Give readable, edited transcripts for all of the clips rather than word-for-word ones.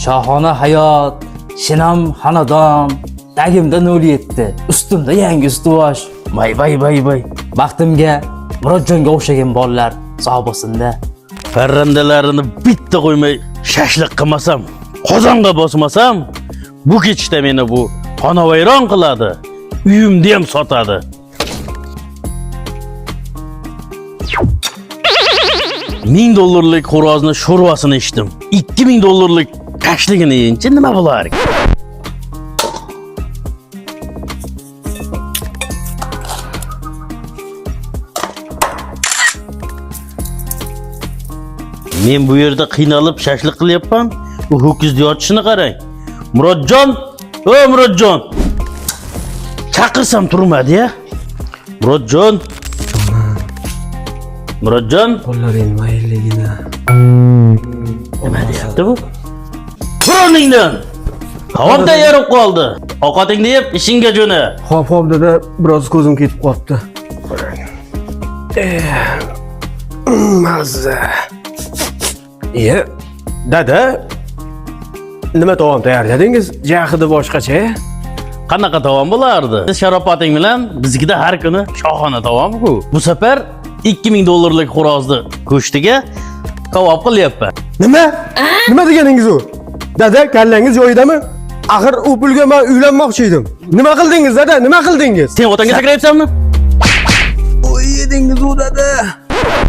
Shohona hayot, shinam xonadon, tagimda 07, ustimda yangi ustuvosh. Vay. Baxtimga Murodjonga o'xshagan bolalar sog' bo'lsin-da. Parrandalarini bitta qo'ymay shashliq qilmasam, qozonga bosmasam, bu kechda meni bu xonavayron qiladi. Uyimni ham sotadi. $1000 xo'rozni sho'rvasini ichdim. $2000 tashligini yeyinchi nima bo'lar? Men bu yerda qiynalib shashliq qilyapman. U ho'kizni yotishini qarang. Murodjon, Murodjon. Chaqirsam turmadi-ya. Murodjon. Murodjon, Qo'llaring mayilligina. nima deyapti bu? Tur o'rningdan. Taom tayyorib qoldi. Ovqatingni yeb, ishingga jo'na. Xo'p, dada, biroz ko'zim ketib qopti. Mazza. Dada, nima taom tayyorladingiz? Jahidi boshqacha. Qanaqa taom bo'lardi? Sharopating bilan biznikida har kuni shohona taom-ku. Bu safar $2000 xo'rozni go'shtiga kavob qilyapman. Nima? Nima deganingiz u? Dada, kallangiz joyidami? Axir u pulga men uylanmoqchi edim. Nima qildingiz, dada? Nima qildingiz? Sen otangga sakrayapsanmi? Voy yedingiz u, dada.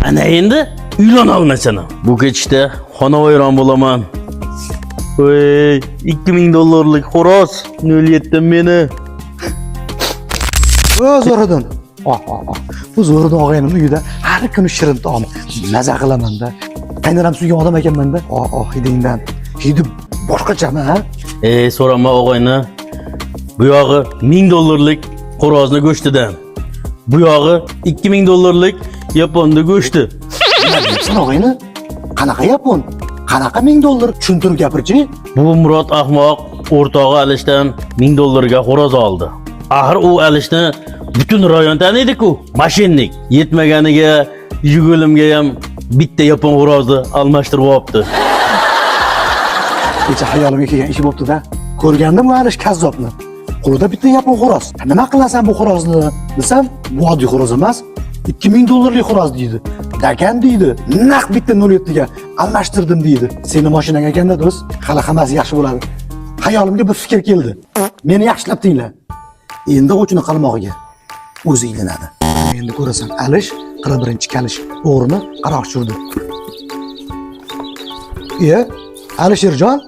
Ana endi uylana olmaysan. Bu kechda xonavayron bo'laman. Voy, $2000 xo'roz 07 meni. Zo'ridan. Bu Zo'ridan og'ayimning uyida har kuni shirin taom maza qilaman-da. Qaynonam suygan odam ekanman-da. Hidingdan. Hidi boshqachami, ha? So'rama o'g'ayni. Bu yog'i $1000 xo'rozni go'shtidan. Bu yog'i $2000 yaponni go'shti. Nima deyapsan og'ayni? Qanaqa yapon? Qanaqa $1000? Tushuntirib gapirchi. Bu Murod ahmoq o'rtog'i Alishdan $1000 ga xo'roz oldi. Axir u Alishni butun rayon taniydi-ku. Mashinnik yetmaganiga yugulimga ham bitta yapon xo'rozni almashtirib olibdi. Kecha hayolimga kelgan ish bo'pti-da. Ko'rgandim Alish kazzobni. Qo'lida bitta yapon xo'roz. Nima qilasan bu xo'rozni? Desam, bu oddiy xo'roz emas. $2000 xo'roz deydi. Dagan deydi. Naq bitta 07 ga almashtirdim deydi. Seni mashinang ekanda do'st, hali hammasi yaxshi bo'ladi. Hayolimga bir fikr keldi. Meni yaxshilab tingla. Endi o'chini qalmog'iga o'zi ilinadi. Endi ko'rasan, Alish 41-kalish o'g'rini qaroq tushirdi. Alisherjon,